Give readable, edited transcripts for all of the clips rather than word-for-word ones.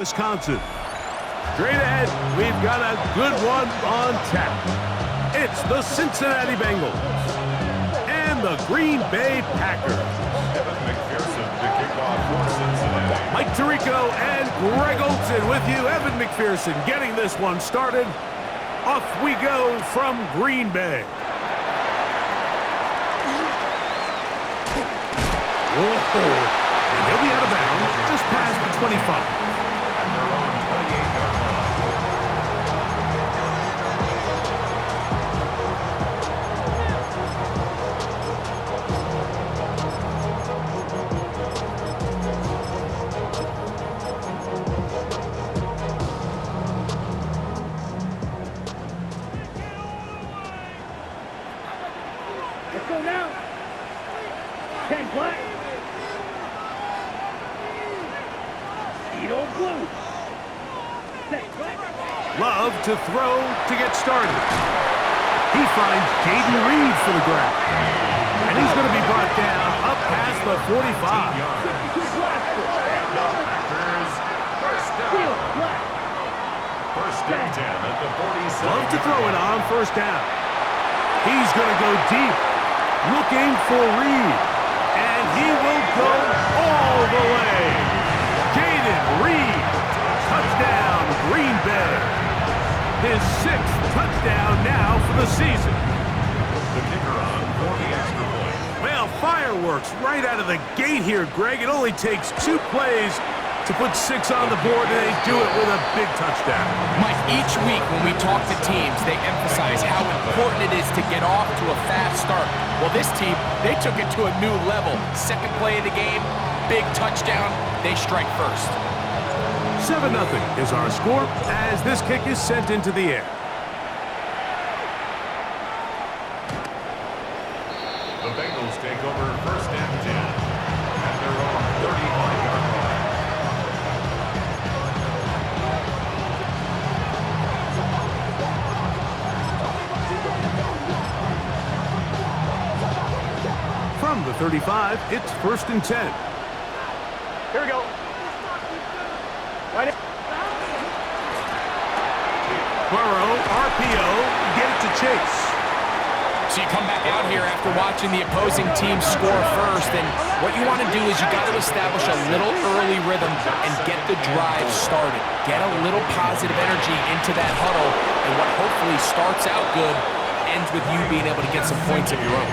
Wisconsin. Straight ahead, we've got a good one on tap. It's the Cincinnati Bengals and the Green Bay Packers. Evan McPherson to kick off for Cincinnati. Mike Tirico and Greg Olson with you. Evan McPherson getting this one started. Off we go from Green Bay. Whoa. And he'll be out of bounds just past the 25. Let's go now. 10 black. Edo blue. Set black. Love to throw to get started. He finds Jaden Reed for the grab. And he's going to be brought down up past the 45. First and 10 at the 47. Love to throw it on first down. He's going to go deep, looking for Reed. And he will go all the way. Jaden Reed, touchdown Green Bay. His 6th touchdown now for the season. The kicker on for the extra point. Well, fireworks right out of the gate here, Greg. It only takes 2 plays to put 6 on the board, and they do it with a big touchdown. Mike, each week when we talk to teams, they emphasize how important it is to get off to a fast start. Well, this team, they took it to a new level. Second play of the game, big touchdown, they strike first. 7-0 is our score as this kick is sent into the air. The Bengals take over first and 10 at their own 35-yard line. From the 35, it's first and 10. Here we go. Right in. Burrow, RPO, get it to Chase. So you come back out here after watching the opposing team score first, and what you want to do is you got to establish a little early rhythm and get the drive started. Get a little positive energy into that huddle, and what hopefully starts out good ends with you being able to get some points of your own.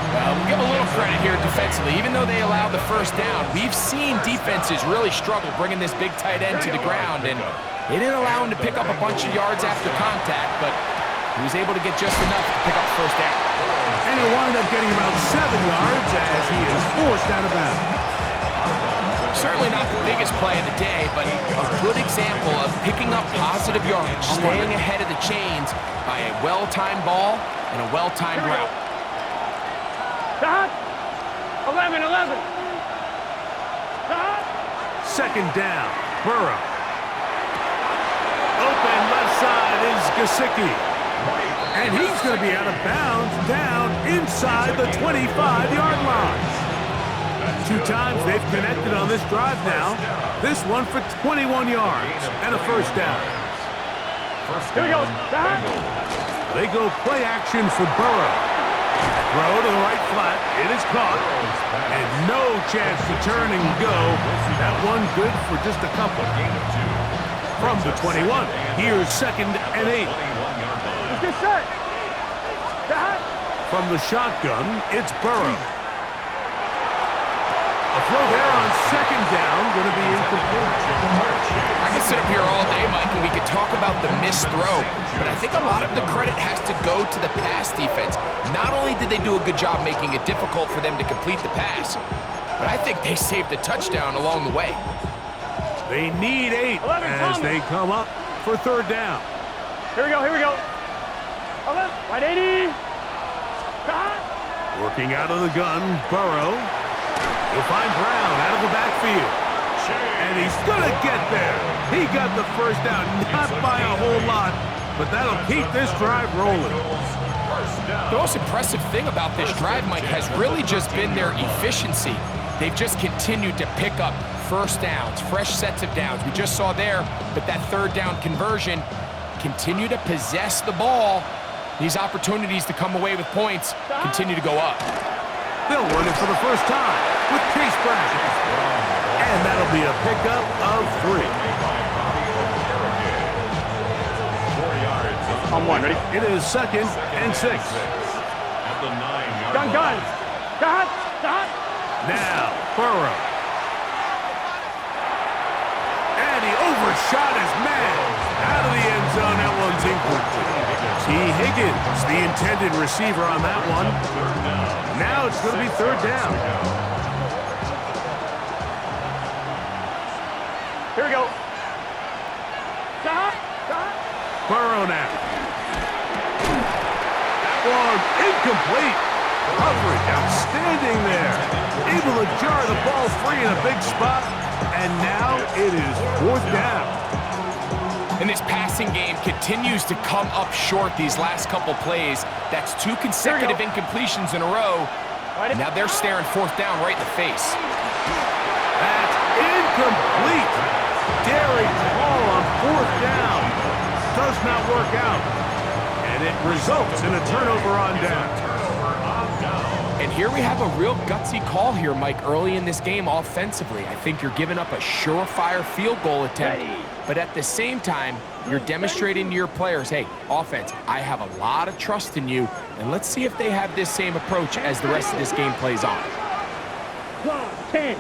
Well, we'll give a little credit here defensively. Even though they allowed the first down, we've seen defenses really struggle bringing this big tight end to the ground, and they didn't allow him to pick up a bunch of yards after contact, but he was able to get just enough to pick up first down. And he'll wind up getting about 7 yards as he is forced out of bounds. Certainly not the biggest play of the day, but a good example of picking up positive yards, staying ahead of the chains by a well-timed ball and a well-timed route. Stop. 11. Stop. Second down, Burrow. Open left side is Gesicki. And he's going to be out of bounds down inside the 25-yard line. 2 times they've connected on this drive now. This one for 21 yards and a first down. Here we go. Stop. They go play action for Burrow. Throw to the right flat. It is caught. And no chance to turn and go. That one good for just a couple. From the 21, here's second and 8. Let's get set. Stop. From the shotgun, it's Burrow. A throw there on second down, going to be incomplete. I can sit up here all day, Mike, and we could talk about the missed throw, but I think a lot of the credit has to go to the pass defense. Not only did they do a good job making it difficult for them to complete the pass, but I think they saved a touchdown along the way. They need 8 as they come up for third down. Here we go. 11. Right 80. Stop. Working out of the gun, Burrow. He'll find Brown out of the backfield. And he's going to get there. He got the first down, not by a whole lot, but that'll keep this drive rolling. The most impressive thing about this drive, Mike, has really just been their efficiency. they've just continued to pick up first downs, fresh sets of downs. We just saw there, but that third down conversion, continue to possess the ball. These opportunities to come away with points continue to go up. They'll run it for the first time with Chase Brown. And that'll be a pickup of 3. On 1, ready? It is 2nd and 6. At the 9-yard Gun, gun. line. Got, got. Now, Burrow. And he overshot his man. Out of the end zone, that one's incomplete. T. Higgins, the intended receiver on that one. Now it's going to be 3rd down. Here we go. Got, got. Burrow now. That one incomplete. Coverage outstanding there. Able to jar the ball free in a big spot. And now it is 4th down. And this passing game continues to come up short these last couple plays. That's 2 consecutive incompletions in a row. Now they're staring 4th down right in the face. That's incomplete. Daring call on 4th down. Does not work out. And it results in a turnover on down. And here we have a real gutsy call here, Mike, early in this game offensively. I think you're giving up a surefire field goal attempt, but at the same time, you're demonstrating to your players, hey, offense, I have a lot of trust in you, and let's see if they have this same approach as the rest of this game plays on. 10.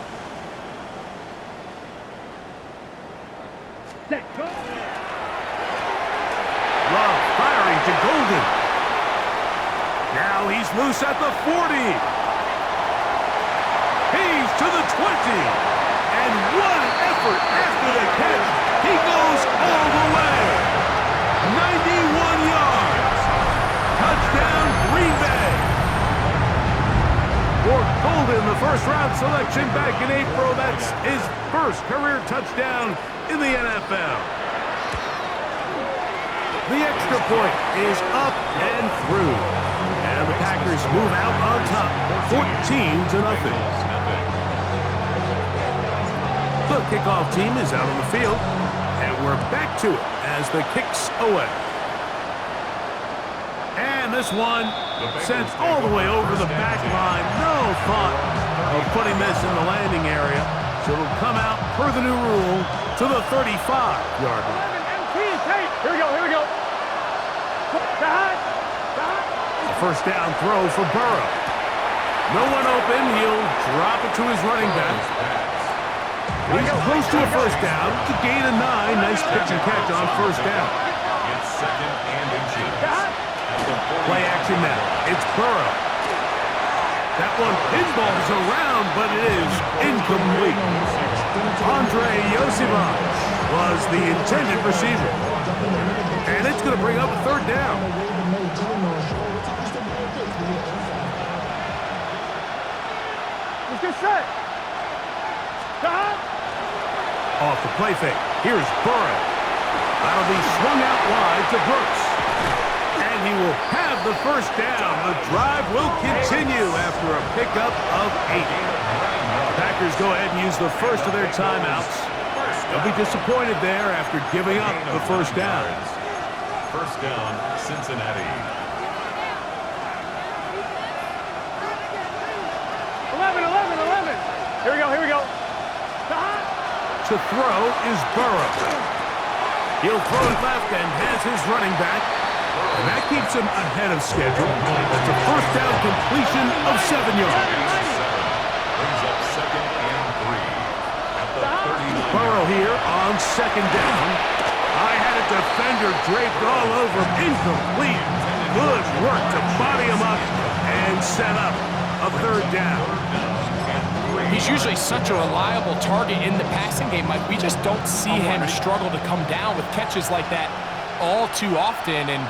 Let's go. Love firing to Golden. Now he's loose at the 40. He's to the 20. And what an effort after the catch. He goes all the way. 91 yards. Touchdown, Green Bay. For Golden, the first-round selection back in April. That's his first career touchdown in the NFL. The extra point is up and through. And the Packers move out on top, 14-0. The kickoff team is out on the field, and we're back to it as the kick's away. And this one sent all the way over the back line. No thought of putting this in the landing area, so it'll come out per the new rule to the 35-yard line. Here we go, here we go. First down throw for Burrow. No one open. He'll drop it to his running back. He's close to a first down. To gain a 9. Nice pitch and catch on first down. It's 2nd and inches. Play action now. It's Burrow. That one pinballs around, but it is incomplete. Andre Yosivach was the intended receiver. And it's going to bring up a 3rd down. Get set. Off the play fake. Here's Burrow. That'll be swung out wide to Brooks. And he will have the first down. The drive will continue after a pickup of 8. The Packers go ahead and use the first of their timeouts. They'll be disappointed there after giving up the first down. First down, Cincinnati. 11. Here we go, here we go. To throw is Burrow. He'll throw it left and has his running back. And that keeps him ahead of schedule. That's a first down completion of 7 yards. Brings up 2nd and 3. At the 39. Burrow here on 2nd down. I had a defender draped all over him. Incomplete. Good work to body him up and set up a 3rd down. He's usually such a reliable target in the passing game, Mike. We just don't see him struggle to come down with catches like that all too often. And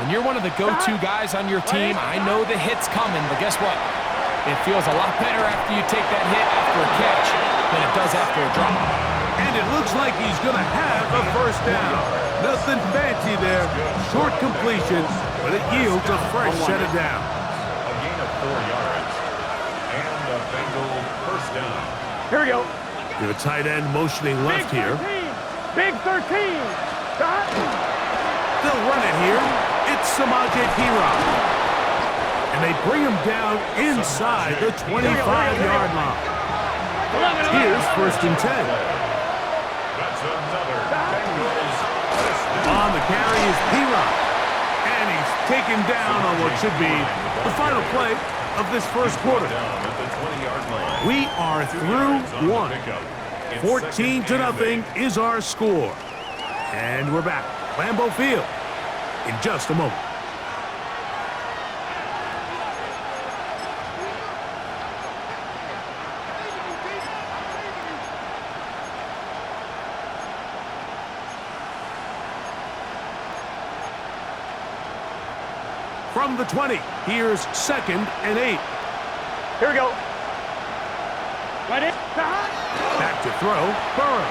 when you're one of the go-to guys on your team, I know the hit's coming, but guess what? It feels a lot better after you take that hit after a catch than it does after a drop. And it looks like he's going to have a first down. Nothing fancy there. Short completion, but it yields a fresh set of downs. A gain of 4 yards. And a Bengal first down. Here we go. You have a tight end motioning left Big here. 13. Big 13. Stop. They'll run it here. It's Samaje Perine. And they bring him down inside the 25-yard line. Here's first and 10. That's another Bengals first down. On the carry is Perine. And he's taken down on what should be the final play of this first quarter. Down at the 20-yard line. We are through one. 14-0 is our score. And we're back. Lambeau Field in just a moment. From the 20, here's 2nd and 8. Here we go. Right in. Back to throw, Burrow.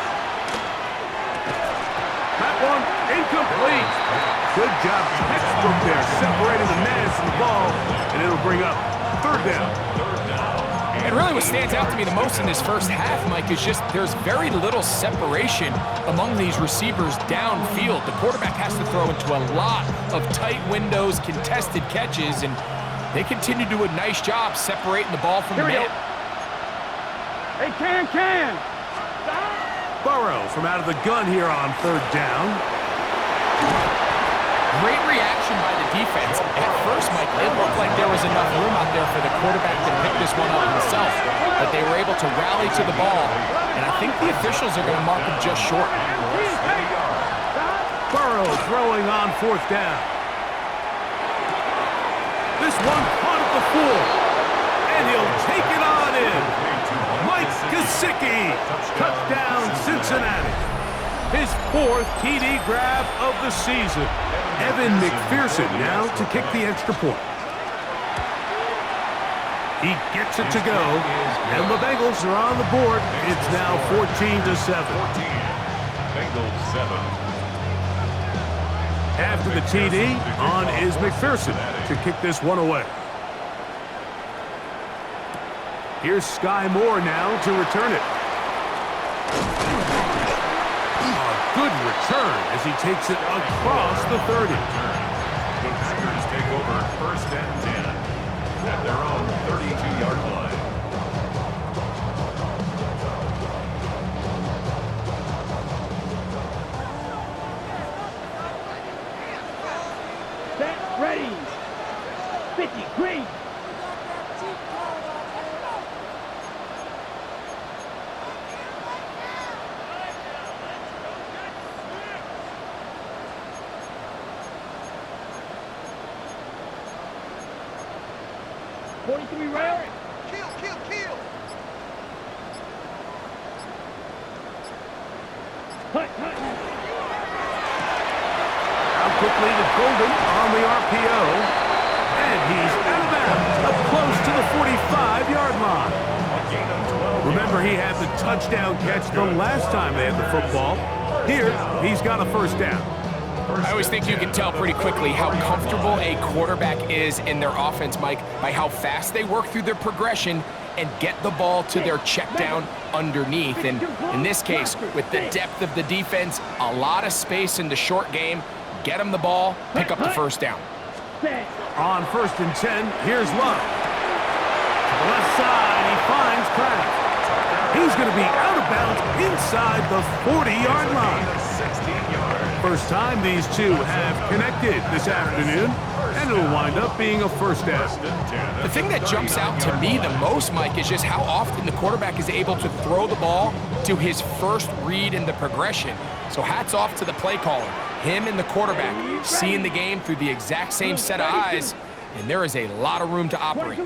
That one incomplete. Good job, textbook there, separating the man from the ball, and it'll bring up 3rd down. And really what stands out to me the most in this first half, Mike, is just there's very little separation among these receivers downfield. The quarterback has to throw into a lot of tight windows, contested catches, and they continue to do a nice job separating the ball from the man. Hey, can. Burrow from out of the gun here on 3rd down. Great reaction by the defense. At first, Mike, it looked like there was enough room out there for the quarterback to pick this one up himself, but they were able to rally to the ball, and I think the officials are going to mark him just short. Burrow throwing on 4th down. This one caught at the 4, and he'll take it on in. Mike Gesicki, touchdown Cincinnati. His 4th TD grab of the season. Evan McPherson now to kick the extra point. He gets it to go, and the Bengals are on the board. It's now 14-7. Bengals 7. After the TD, on is McPherson to kick this one away. Here's Sky Moore now to return it. A good return as he takes it across the 30. The Packers take over 1st and 10 at their own 32-yard line. Set, ready. 50, great. Can we rail? Kill. Hut. Out quickly to Golden on the RPO. And he's out of bounds, up close to the 45-yard line. Remember, he had the touchdown catch the last time they had the football. Here, he's got a 1st down. I always think you can tell pretty quickly how comfortable a quarterback is in their offense, Mike, by how fast they work through their progression and get the ball to their check down underneath. And in this case, with the depth of the defense, a lot of space in the short game, get them the ball, pick up the 1st down. On 1st and 10, here's Love. To the left side, he finds Kraft. He's going to be out of bounds inside the 40-yard line. First time these two have connected this afternoon, and it'll wind up being a 1st down. The thing that jumps out to me the most, Mike, is just how often the quarterback is able to throw the ball to his first read in the progression. So hats off to the play caller. Him and the quarterback seeing the game through the exact same set of eyes, and there is a lot of room to operate.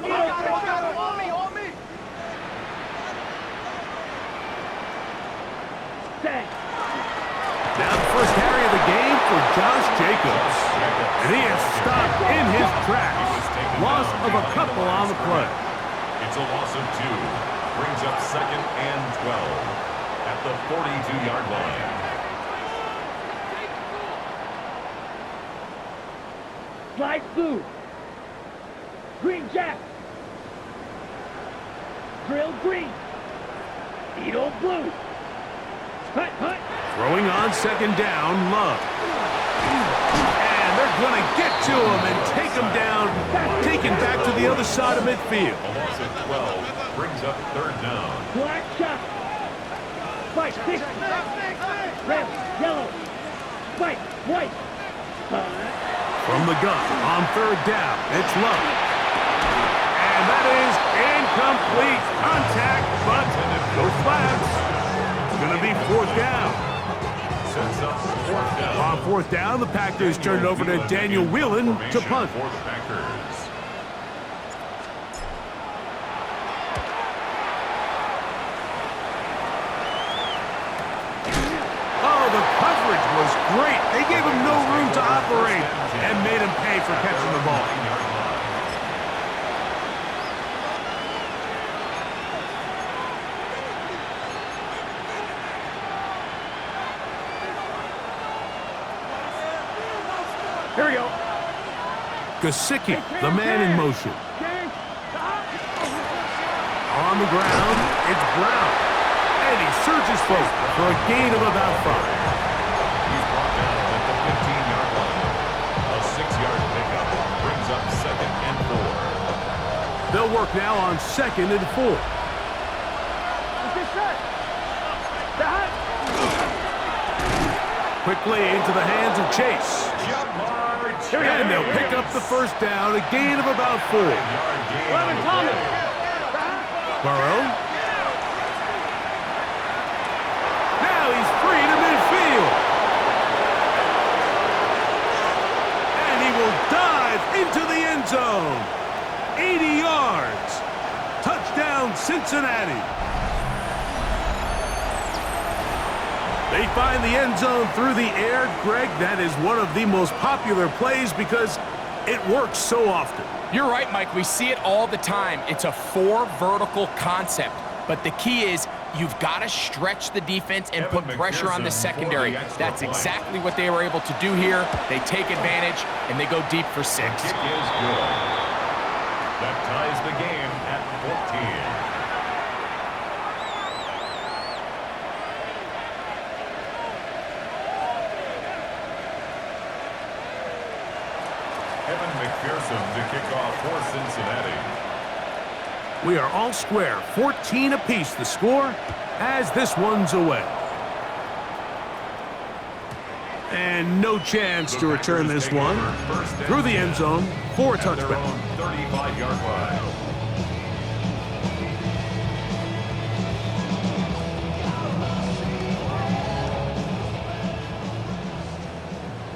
Now the first carry of the game for Josh Jacobs. And he is stopped in his tracks. Loss of a couple on the play. It's a loss of 2. Brings up 2nd and 12 at the 42-yard line. Slide blue. Green jack. Drill green. Edo blue. Hut, hut. Throwing on second down, Love. And they're going to get to him and take him down, taken back to the other side of midfield. A loss of 12 brings up third down. Black shot. Spike, six. Red, yellow. Spike, white. From the gun on third down, it's Love. And that is incomplete. Contact, but no flags. It's going to be fourth down. Sets up fourth down. On fourth down, the Packers turn it over to Daniel Whelan to punt. For the Packers. Oh, the coverage was great. They gave him no room to operate and made him pay for catching the ball. Here we go. Gesicki, the man in motion. On the ground, it's Brown. And he surges forward for a gain of about 5. He's brought down at the 15-yard line. A 6-yard pickup brings up second and 4. They'll work now on second and 4. Quickly into the hands of Chase. And they'll pick up the first down, a gain of about 4. Burrow. Now he's free to midfield. And he will dive into the end zone. 80 yards. Touchdown, Cincinnati. They find the end zone through the air. Greg, that is one of the most popular plays because it works so often. You're right, Mike. We see it all the time. It's a 4 vertical concept. But the key is you've got to stretch the defense and put pressure on the secondary. That's exactly what they were able to do here. They take advantage, and they go deep for 6. Kick is good. That ties the game at 14. McPherson to kick off for Cincinnati. We are all square, 14 apiece the score as this one's away. And no chance to return this one through the end zone for a touchback. 35-yard line.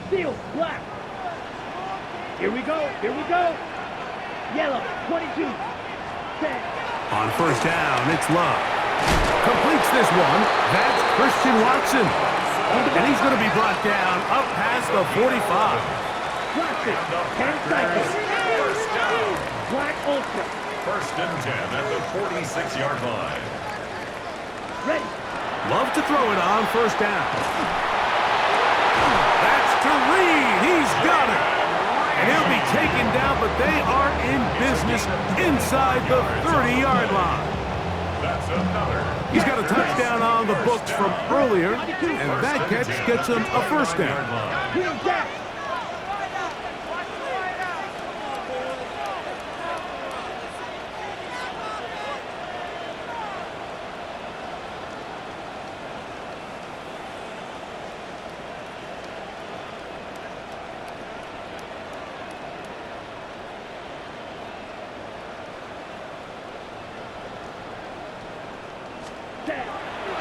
Steel, black. Here we go, here we go. Yellow, 22. 10. On first down, it's Love. Completes this one. That's Christian Watson. And he's going to be brought down up past the 45. Watson, 10 seconds. First down. Black ultra. First and 10 at the 46-yard line. Ready. Love to throw it on first down. That's to Reed. He's got it. And he'll be taken down, but they are in business inside the 30-yard line. That's another. He's got a touchdown on the books from earlier, and that catch gets him a first down. Wheels down.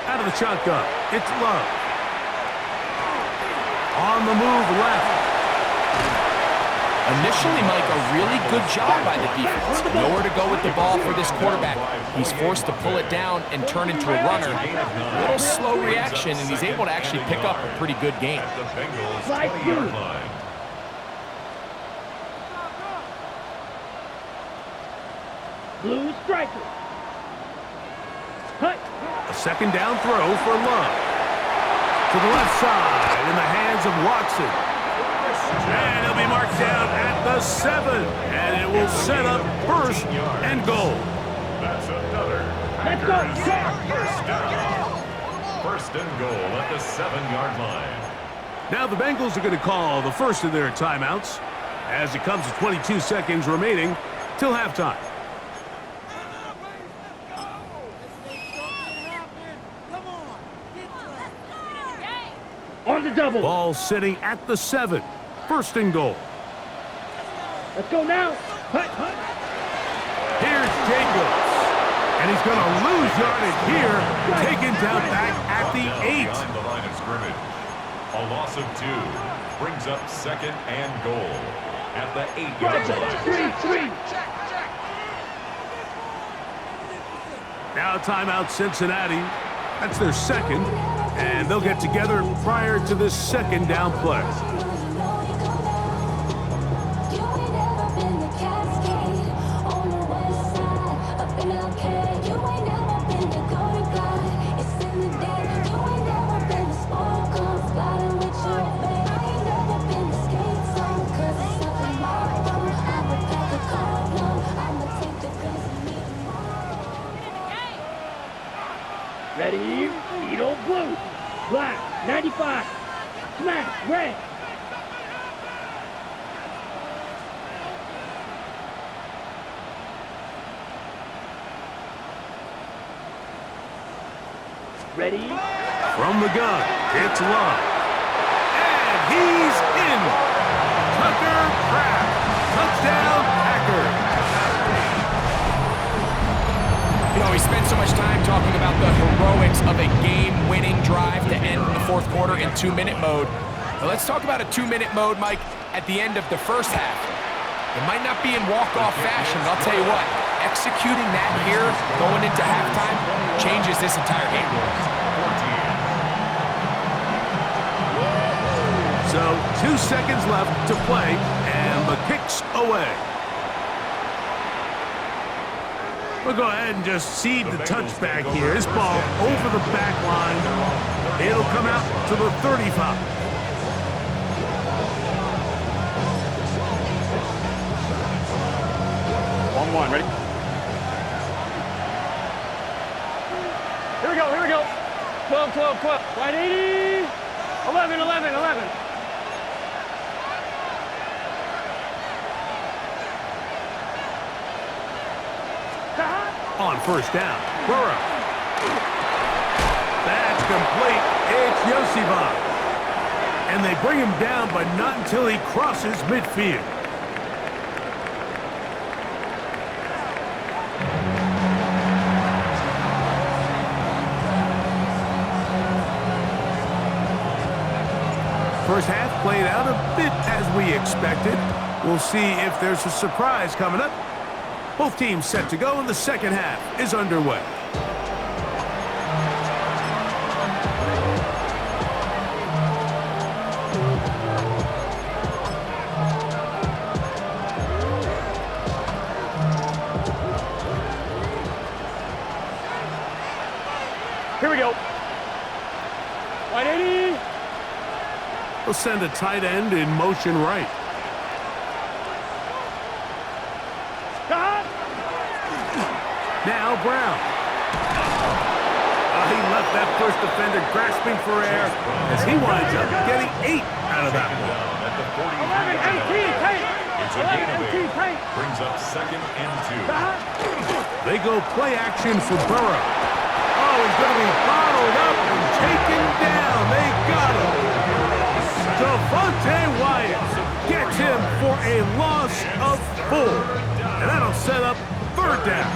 Out of the shotgun, it's Love. On the move left. Initially, Mike, a really good job by the defense. Nowhere to go with the ball for this quarterback. He's forced to pull it down and turn into a runner. A little slow reaction, and he's able to actually pick up a pretty good gain. At the Bengals 20-yard line. Blue striker. Cut. A second down throw for Love. To the left side in the hands of Watson. And he'll be marked down at the 7. And it will set up first and goal. That's another Let's go. First down. First and goal at the 7-yard line. Now the Bengals are going to call the first of their timeouts as it comes to 22 seconds remaining till halftime. On the double. Ball sitting at the 7. First and goal. Let's go now. Hut, hut. Here's Jacobs. And he's going to lose yardage here. Taken down back at the 8. Behind the line of scrimmage. A loss of 2 brings up second and goal at the 8-yard line. 3. Now timeout Cincinnati. That's their second. And they'll get together prior to this second down play. Ready? Edo blue. Black. 95. Smash. Red. Ready? From the gun, it's Love. And he's in. Tucker Kraft. Touchdown, Packers. You know, we spent so much time talking about the heroics of a game-winning drive to end the fourth quarter in 2-minute mode. But let's talk about a 2-minute mode, Mike, at the end of the first half. It might not be in walk-off fashion, but I'll tell you what, executing that here going into halftime changes this entire game. So 2 seconds left to play, and the kick's away. We'll go ahead and just cede the touchback here. This ball over the back line. It'll come out to the 35. One, ready? Here we go. 12. Right 80. 11. On first down, Burrow. That's complete. It's Yosivon. And they bring him down, but not until he crosses midfield. First half played out a bit as we expected. We'll see if there's a surprise coming up. Both teams set to go, and the second half is underway. Here we go. Right 80. They'll send a tight end in motion right. Now Brown. He left that first defender grasping for air as he winds up getting 8 out of that one. At the 11, 18, tight. It's a gain of 11, 18, 8. tight. Brings up second and 2. They go play action for Burrow. Oh, he's going to be bottled up and taken down. They got him. Devontae Wyatt gets him for a loss of 4. And that'll set up third down.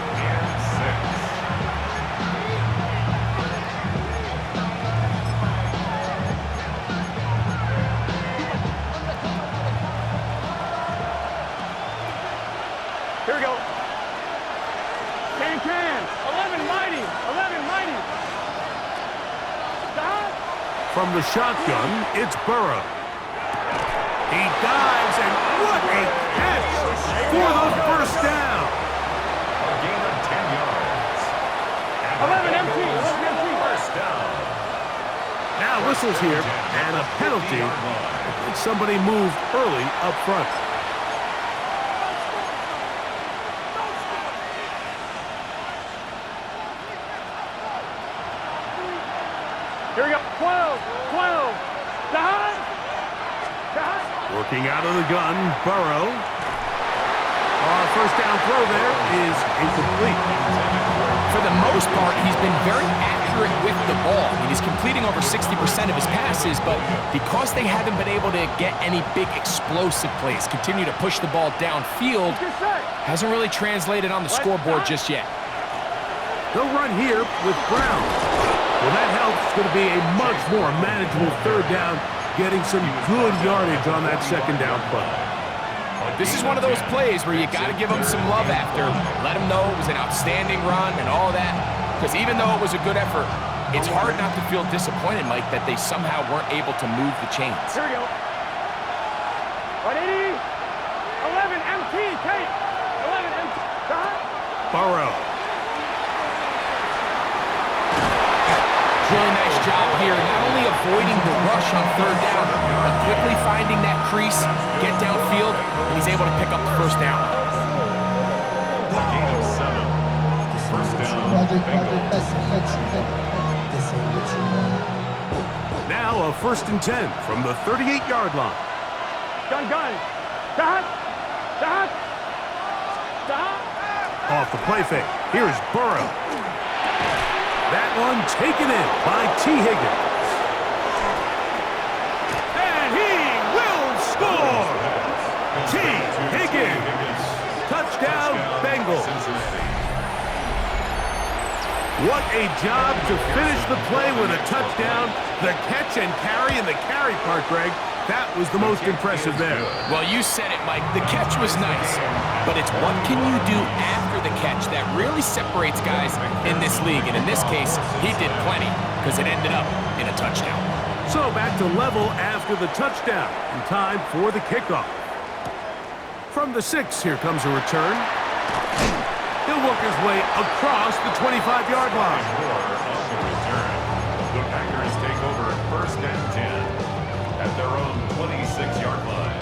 Here we go. Can. 11 mighty. Stop. From the shotgun, it's Burrow. He dives, and what a catch for the first down. A gain of 10 yards. 11 empty. First down. Now whistles here, and a penalty. Somebody moved early up front. Working out of the gun, Burrow. First down throw there is incomplete. For the most part, he's been very accurate with the ball. I mean, he's completing over 60% of his passes, but because they haven't been able to get any big explosive plays, continue to push the ball downfield, hasn't really translated on the scoreboard just yet. They'll run here with Brown. Well, that helps. It's going to be a much more manageable third down, getting some good yardage on that second down play. This is one of those plays where you got to give them some love after. Let them know it was an outstanding run and all that. Because even though it was a good effort, it's hard not to feel disappointed, Mike, that they somehow weren't able to move the chains. Here we go. 180. 11 MT. Kate. 11 MT. Burrow. Really nice job here, not only avoiding the rush on third down, but quickly finding that crease, get downfield, and he's able to pick up the first down. Gain of 7. First down, Bengals. Now a 1st and 10 from the 38-yard line. Gun. Stop. Off the play fake. Here's Burrow. That one taken in by T. Higgins. And he will score! T. Higgins. Touchdown, Bengals. What a job to finish the play with a touchdown. The catch and carry, and the carry part, Greg, that was the most impressive there. Well, you said it, Mike. The catch was nice, but it's what can you do after the catch that really separates guys in this league. And in this case, he did plenty because it ended up in a touchdown. So back to level after the touchdown, and time for the kickoff. From the 6, here comes a return. He'll work his way across the 25-yard line. More on the return. The Packers take over 1st and 10 at their own 26-yard line.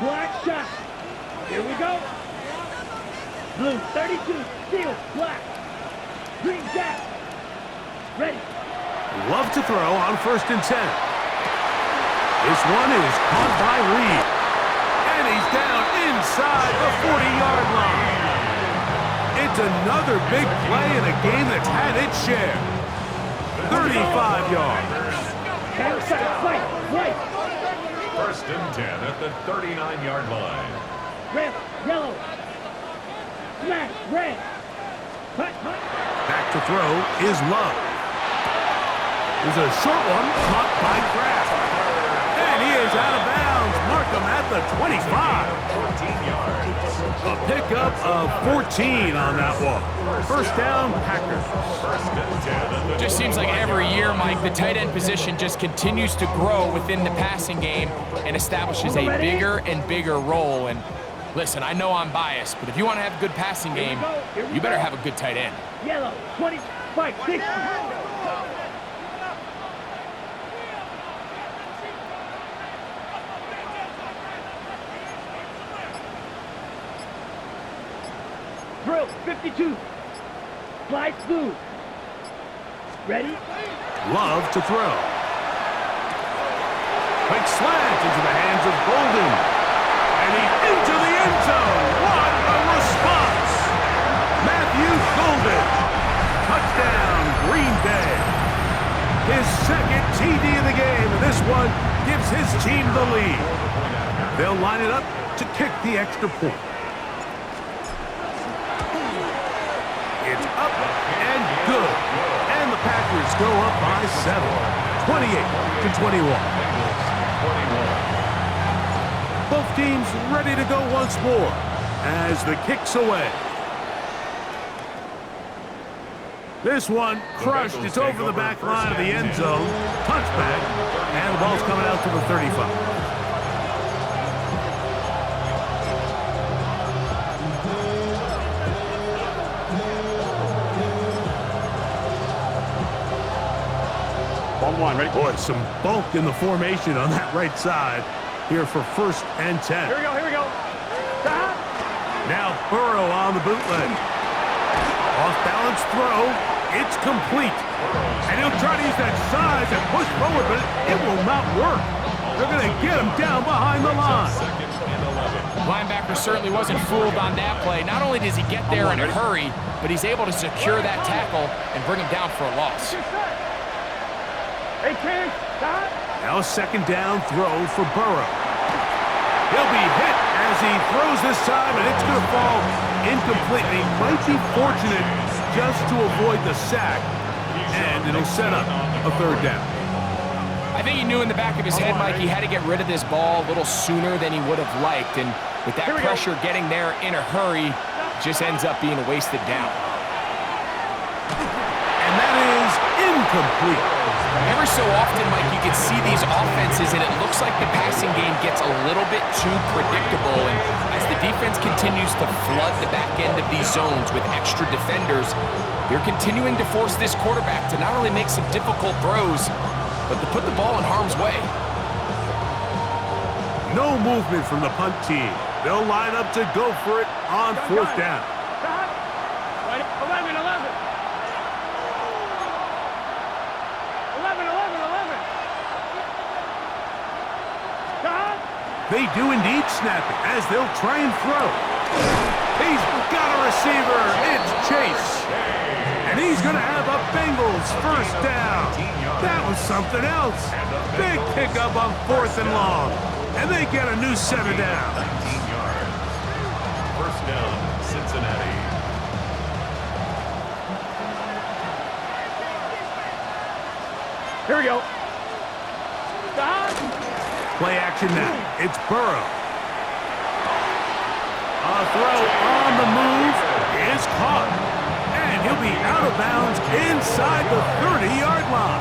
Black shot. Here we go. Blue 32. Steel. Black. Green jack. Ready. Love to throw on 1st and 10. This one is caught by Reed. And he's down inside the 40-yard line. It's another big play in a game that's had its share. 35 yards. Right. 1st and 10 at the 39-yard line. Red, yellow. Smash, red. Cut. Back to throw is Love. There's a short one caught by Kraft. And he is out of bounds. Mark him at the 25. 14 yards. A pickup of 14 on that one. First down, Packers. 1st and 10. Just seems like every year, Mike, the tight end position just continues to grow within the passing game and establishes a bigger and bigger role. And listen, I know I'm biased, but if you want to have a good passing game, you better have a good tight end. Yellow, 25, 60. Drill, 52. Slide through. Ready? Love to throw. Quick slant into the hands of Golden. And he's into the end zone. What a response! Matthew Golden. Touchdown, Green Bay. His second TD of the game, and this one gives his team the lead. They'll line it up to kick the extra point. It's up and good. And the Packers go up by 7, 28-21. Both teams ready to go once more as the kick's away. This one crushed. It's over the back line of the end zone. Touchback. And the ball's coming out to the 35. Ready? Boy, some bulk in the formation on that right side here for 1st and 10. Here we go. Stop. Now Burrow on the bootleg. Off-balance throw. It's complete. And he'll try to use that size and push forward, but it will not work. They're going to get him down behind the line. Linebacker certainly wasn't fooled on that play. Not only does he get there in a hurry, but he's able to secure that tackle and bring him down for a loss. Hey, Ken, stop. Now a second down throw for Burrow. He'll be hit as he throws this time, and it's going to fall incomplete. He might be fortunate just to avoid the sack, and it'll set up a third down. I think he knew in the back of his head, Mike, he had to get rid of this ball a little sooner than he would have liked, and with that pressure getting there in a hurry, just ends up being a wasted down. And that is incomplete. Every so often, Mike, you can see these offenses, and it looks like the passing game gets a little bit too predictable. And as the defense continues to flood the back end of these zones with extra defenders, they're continuing to force this quarterback to not only make some difficult throws, but to put the ball in harm's way. No movement from the punt team. They'll line up to go for it on fourth down. Stop. 11, 11. 11, 11, 11. Stop. They do indeed snap it as they'll try and throw. He's got a receiver. It's Chase. And he's going to have a Bengals first down. That was something else. Big pickup on fourth and long. And they get a new set of down. 19 yards. First down, Cincinnati. Here we go. Stop. Play action now. It's Burrow. A throw on the move is caught. And he'll be out of bounds inside the 30-yard line.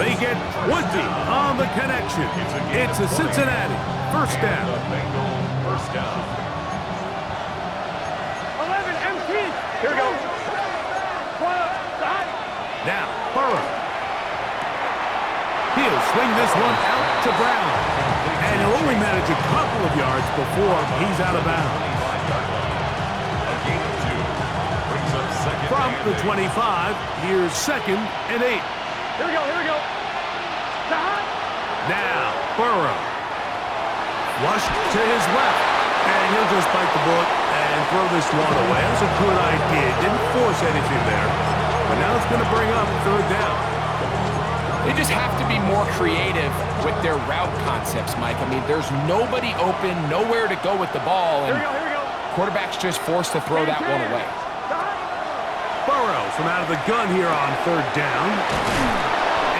They get 20 on the connection. It's a Cincinnati first down. First down. 11, MT. Here we go. 12, stop. Now, Burrow. He'll swing this one out to Brown. And he'll only manage a couple of yards before he's out of bounds. From the 25, here's 2nd and 8. Here we go, here we go. Stop. Now, Burrow. Flushed to his left. And he'll just bite the bullet and throw this one away. That's a good idea. Didn't force anything there. But now it's going to bring up third down. They just have to be more creative with their route concepts, Mike. I mean, there's nobody open, nowhere to go with the ball, and Here we go. quarterback's just forced to throw that one away. Burrow from out of the gun here on third down.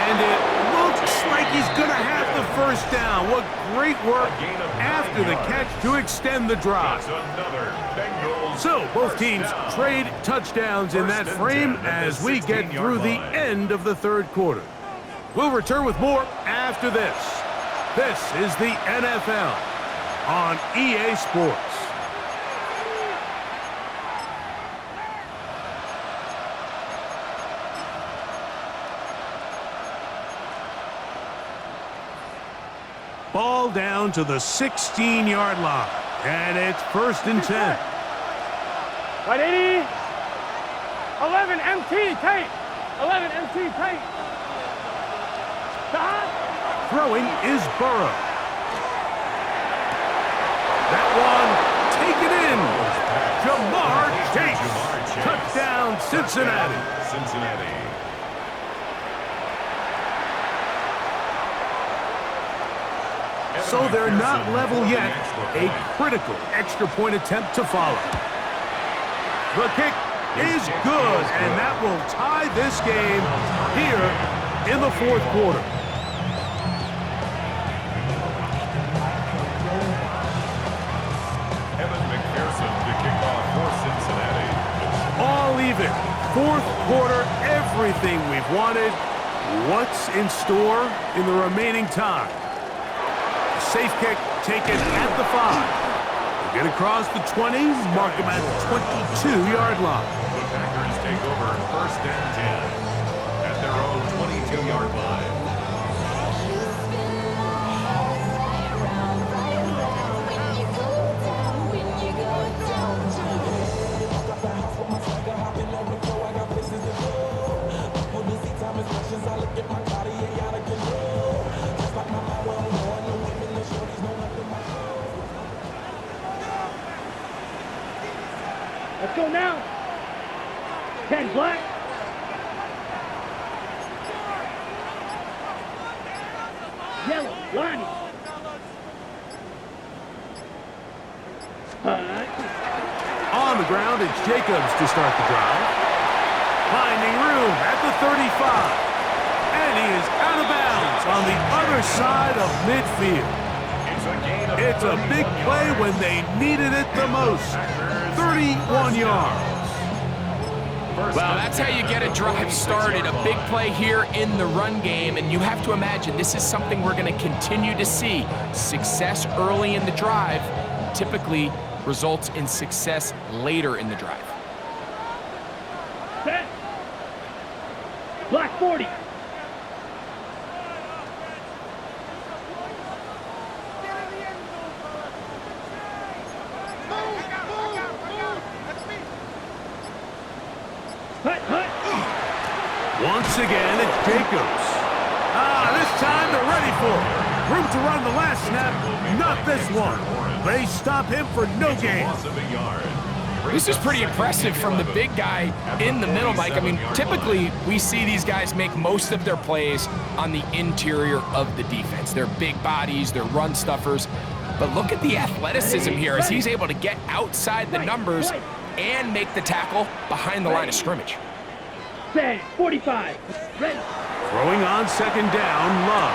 And it looks like he's going to have the first down. What great work after the catch to extend the drive. So both teams trade touchdowns in that frame as we get through the end of the third quarter. We'll return with more after this. This is the NFL on EA Sports. Ball down to the 16-yard line, and it's 1st and 10. 180. 11, MT, tight. 11, MT, tight. Stop. Throwing is Burrow. That one taken in. Jamar Chase. Touchdown, Cincinnati. Cincinnati. So they're not level yet. A critical extra point attempt to follow. The kick is good, and that will tie this game here in the fourth quarter. To kick off for Cincinnati. All even. Fourth quarter, everything we've wanted. What's in store in the remaining time? Safe kick taken at the 5. They get across the 20, mark them at the 22-yard line. The Packers take over 1st and 10 at their own 22-yard line. Let's go now. 10 black. Yellow, Lonnie. On the ground, it's Jacobs to start the drive. Finding room at the 35. And he is out of bounds on the other side of midfield. It's a big play when they needed it the most. 31 yards. Well, that's how you get a drive started. A big play here in the run game, and you have to imagine this is something we're going to continue to see. Success early in the drive typically results in success later in the drive. Set. Black 40. Once again, it's Jacobs. This time they're ready for it. Room to run the last snap, not this one. They stop him for no gain. This is pretty impressive from the big guy in the middle, Mike. I mean, typically we see these guys make most of their plays on the interior of the defense. They're big bodies, they're run stuffers. But look at the athleticism here as he's able to get outside the numbers and make the tackle behind the line of scrimmage. Set. 45. Ready. Throwing on second down, Love.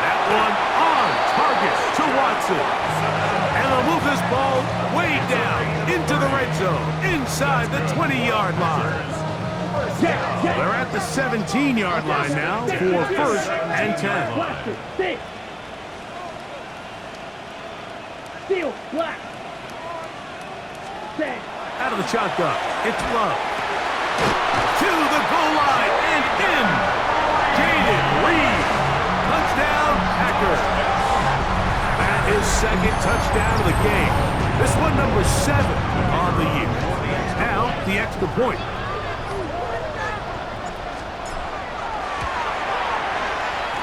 That one on target to Watson. And they'll move this ball way down into the red zone, inside the 20-yard line. They're at the 17-yard line now for 1st and 10. Blaster. 6. Steel. Black. Set. Out of the shotgun, it's Love. To the goal line and in. Jaden Reed. Touchdown, Packers. That is second touchdown of the game. This one number 7 on the year. Now, the extra point.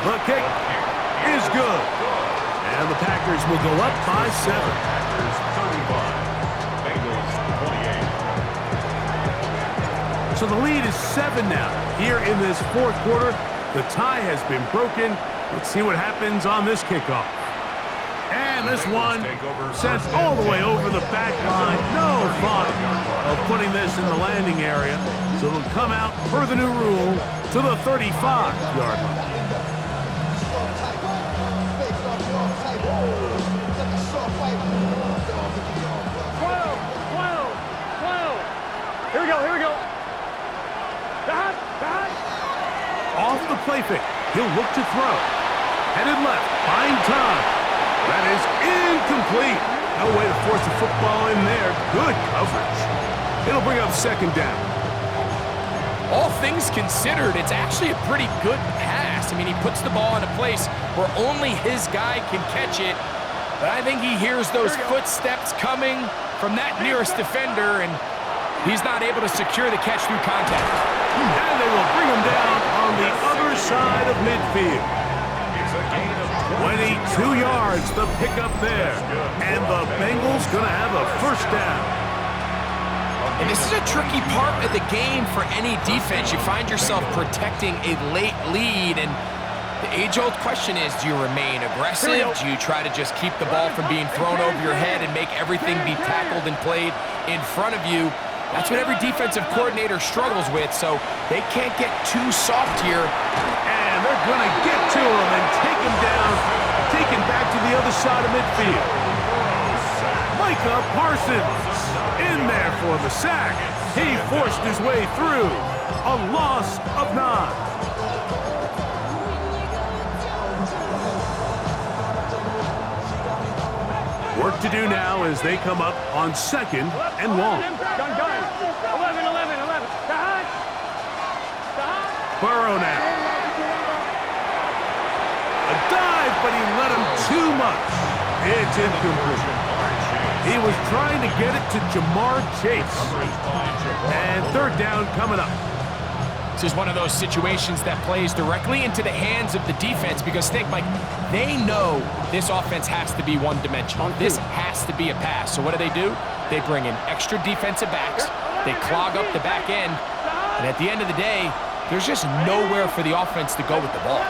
The kick is good. And the Packers will go up by 7. Packers 35. Bengals 28. So the lead is 7 now. Here in this 4th quarter, the tie has been broken. Let's see what happens on this kickoff. And this one sent all the way over the back line. No thought of putting this in the landing area. So it'll come out per the new rule to the 35-yard line. Here we go. Back. Off the play fake. He'll look to throw. Headed left. Buying time. That is incomplete. No way to force the football in there. Good coverage. It'll bring up second down. All things considered, it's actually a pretty good pass. I mean, he puts the ball in a place where only his guy can catch it. But I think he hears those footsteps coming from that nearest defender, and he's not able to secure the catch through contact. And they will bring him down on the other side of midfield. 22 yards, the pickup there. And the Bengals going to have a first down. And this is a tricky part of the game for any defense. You find yourself protecting a late lead, and the age-old question is, do you remain aggressive? Do you try to just keep the ball from being thrown over your head and make everything be tackled and played in front of you? That's what every defensive coordinator struggles with, so they can't get too soft here. And they're going to get to him and take him down, take him back to the other side of midfield. Micah Parsons in there for the sack. He forced his way through. A loss of 9. Work to do now as they come up on 2nd and long. Gun. 11. Burrow now. A dive, but he let him too much. It's incomplete. He was trying to get it to Jamar Chase. And 3rd down coming up. This is one of those situations that plays directly into the hands of the defense, because think, Mike, they know this offense has to be one-dimensional. This has to be a pass. So what do? They bring in extra defensive backs. They clog up the back end. And at the end of the day, there's just nowhere for the offense to go with the ball.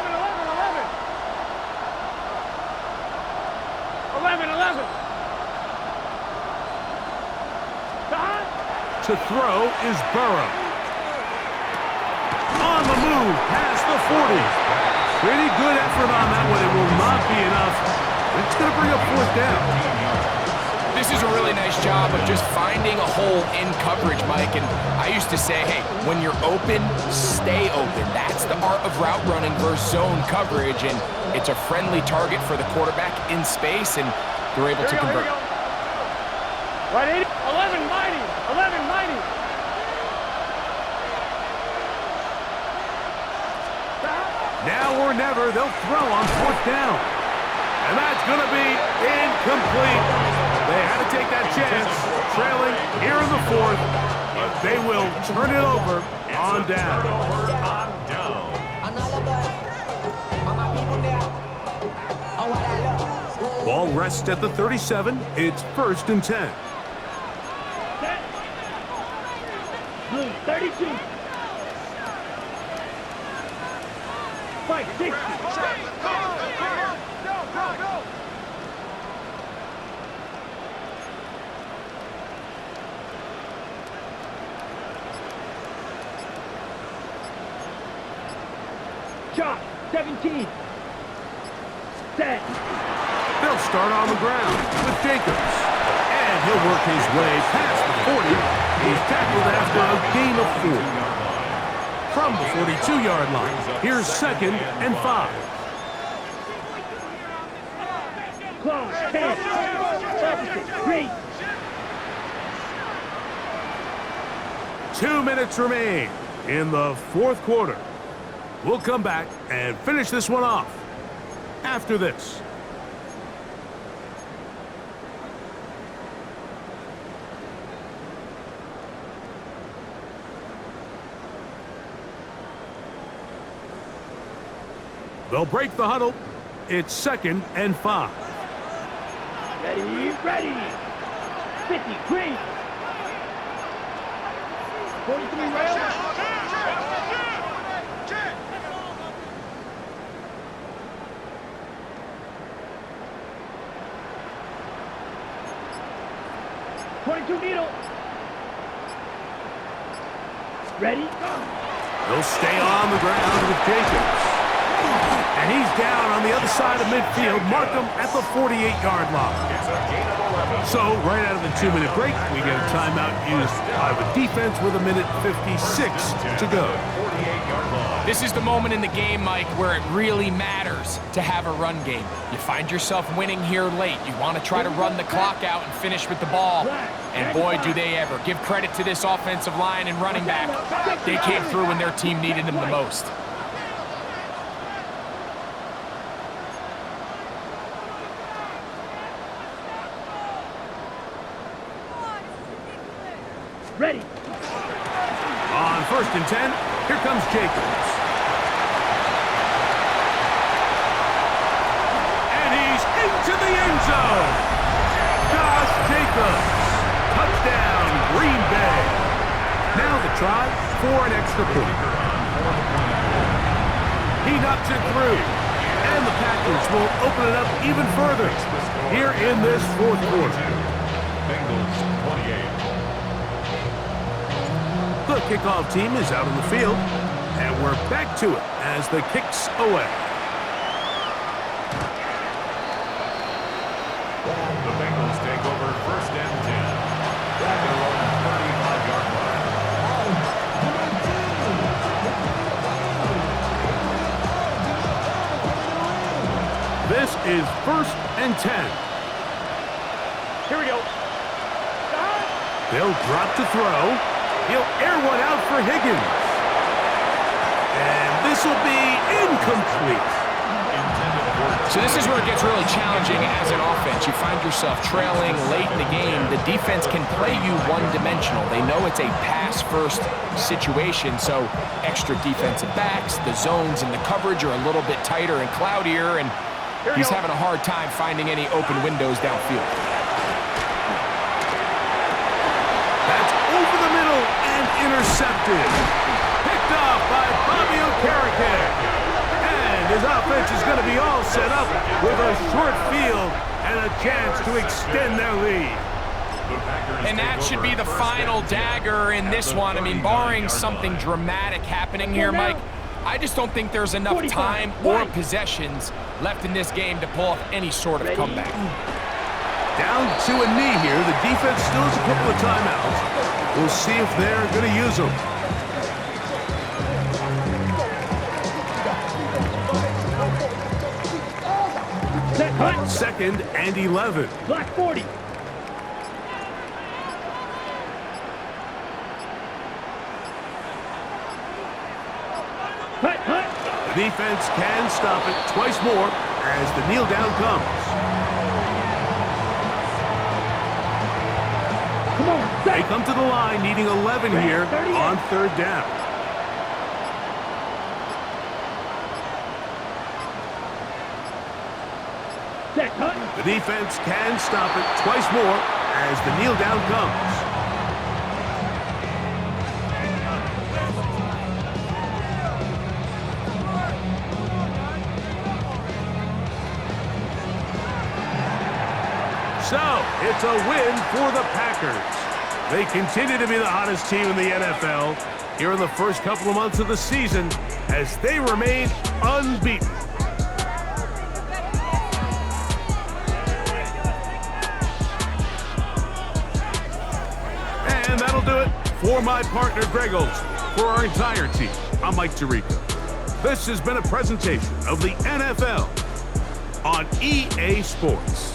11. To throw is Burrow. On the move, past the 40. Pretty good effort on that one. It will not be enough. It's going to bring up fourth down. This is a really nice job of just finding a hole in coverage, Mike. And I used to say, hey, when you're open, stay open. That's the art of route running versus zone coverage. And it's a friendly target for the quarterback in space, and they're able to convert. Right, 11 mighty. Now or never, they'll throw on fourth down. And that's going to be incomplete. They had to take that chance, trailing here in the fourth, but they will turn it over on down. Ball rests at the 37. It's 1st and 10. Blue 32. 560. Shot 17. Set. They'll start on the ground with Jacobs. And he'll work his way past the 40. He's tackled after a gain of 4. From the 42-yard line, here's 2nd and 5. Close. 10. Opposite. Great. 2 minutes remain in the fourth quarter. We'll come back and finish this one off after this. They'll break the huddle. It's 2nd and 5. Ready. 50. Green. 43 rail. Needle. Ready? They'll stay on the ground with Jacobs. And he's down on the other side of midfield. Mark him at the 48-yard line. So, right out of the 2-minute break, we get a timeout used by the defense with 1:56 to go. This is the moment in the game, Mike, where it really matters to have a run game. You find yourself winning here late. You want to try to run the clock out and finish with the ball. And boy, do they ever. Give credit to this offensive line and running back. They came through when their team needed them the most. Ready. On 1st and 10, here comes Jacobs. And he's into the end zone. Josh Jacobs. Touchdown, Green Bay. Now the try for an extra point. He knocks it through. And the Packers will open it up even further here in this fourth quarter. Bengals 28. The kickoff team is out on the field, and we're back to it as the kick's away. The Bengals take over 1st and 10. At their own 35-yard line. This is 1st and 10. Here we go. They'll drop to throw. He'll air one out for Higgins. And this will be incomplete. So this is where it gets really challenging as an offense. You find yourself trailing late in the game. The defense can play you one-dimensional. They know it's a pass-first situation, so extra defensive backs, the zones and the coverage are a little bit tighter and cloudier, and he's having a hard time finding any open windows downfield. intercepted. Picked off by Bobby Okereke. And his offense is going to be all set up with a short field and a chance to extend their lead. And that should be the final dagger in this one. I mean, barring something dramatic happening here, Mike, I just don't think there's enough time or possessions left in this game to pull off any sort of comeback. Down to a knee here. The defense still has a couple of timeouts. We'll see if they're going to use them. Set hut. 2nd and 11. Black 40. Hut, hut. The defense can stop it twice more as the kneel down comes. Come on, They set. come to the line needing 11 here on 3rd down. Set hut. The defense can stop it twice more as the kneel down comes. So, it's a win for the Packers. They continue to be the hottest team in the NFL here in the first couple of months of the season as they remain unbeaten. And that'll do it for my partner, Greg Olson. For our entire team, I'm Mike Tirico. This has been a presentation of the NFL on EA Sports.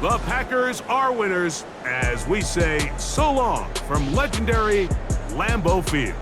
The Packers are winners as we say so long from legendary Lambeau Field.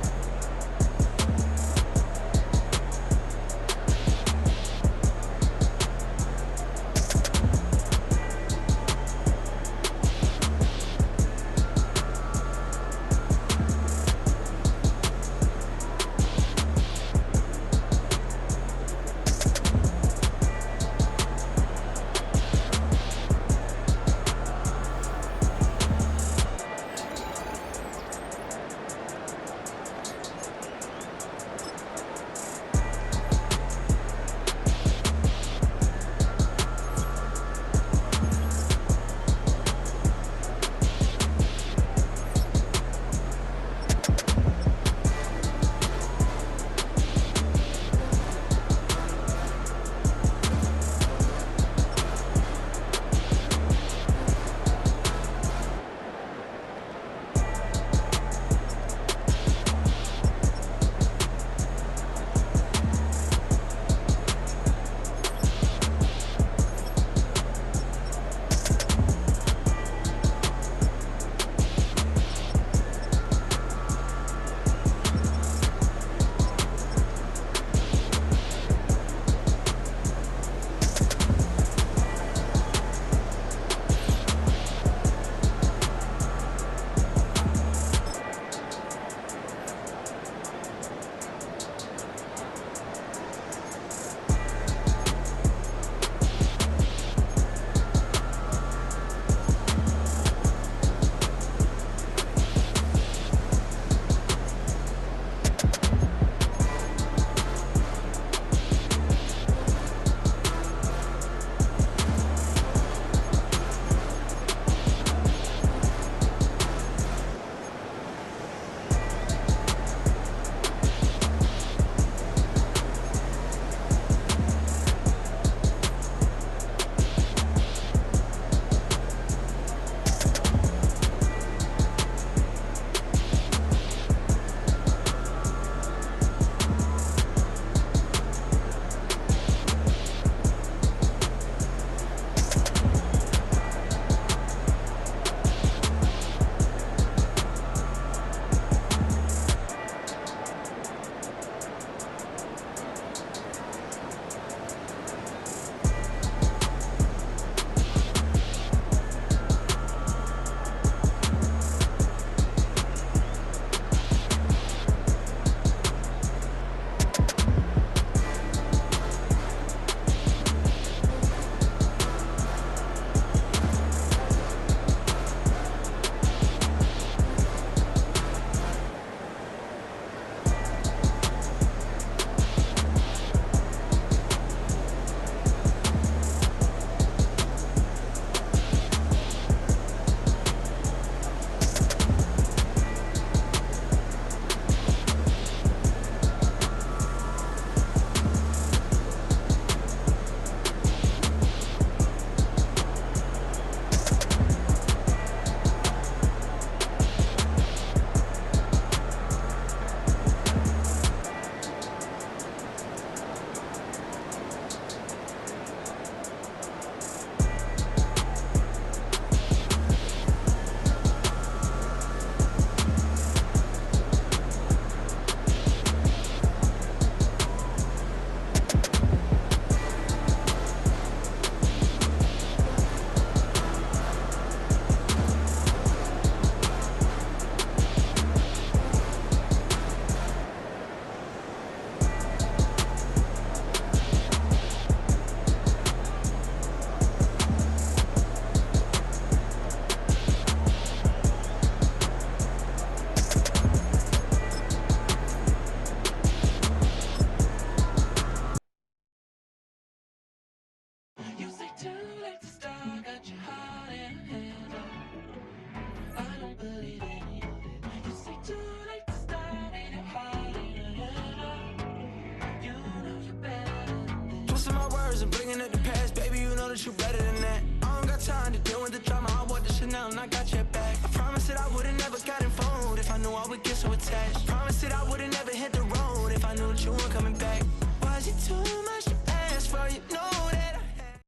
promise I'm bringing up the past, baby, you know that you're better than that. I don't got time to deal with the drama, I want the Chanel and I got your back. I promise that I would've never gotten phoned if I knew I would get so attached. I promise that I would've never hit the road if I knew that you weren't coming back. Was it too much to ask for? You know that I had.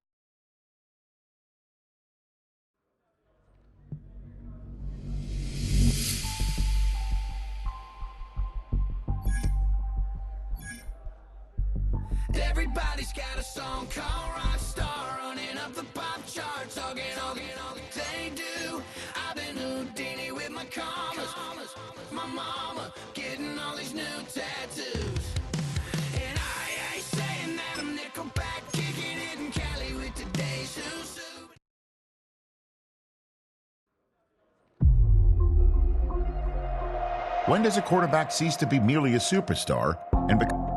Everybody's got a song called Rockstar, running up the pop charts, talking they do. I've been Houdini with my commas, my mama getting all these new tattoos. And I ain't saying that I'm Nickelback, kicking it in Cali with today's who's who. When does a quarterback cease to be merely a superstar and become...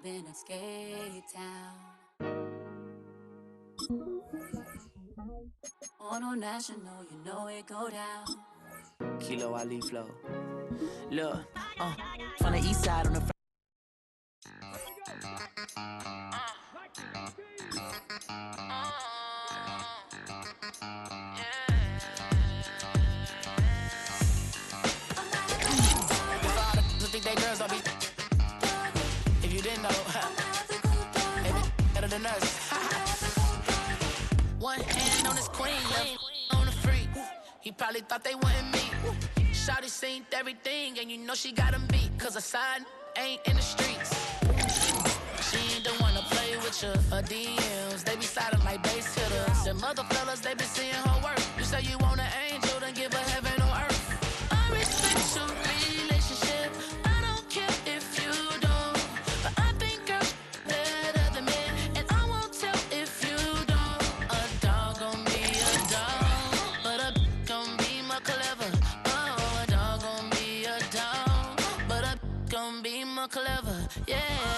been a skate town. On national, you know it go down. Kilo Ali flow. Look, from the east side on the front. Think they girls don't be. If you didn't know, they be better than us. One hand on his queen, on the freak. He probably thought they wanted me. Shawty seen everything, and you know she got him beat. Cause a side ain't in the streets. She ain't the one to play with you. Her DMs, they be silent like bass hitters. Them other fellas, they be seeing her work. You say you want an angel, then give her heaven on earth. I respect your relationship. I don't care if you don't. But I think girls better than men. And I won't tell if you don't. A dog gon' be a dog. But a gon' be more clever. Oh, a dog gon' be a dog. But a gon' be more clever. Yeah.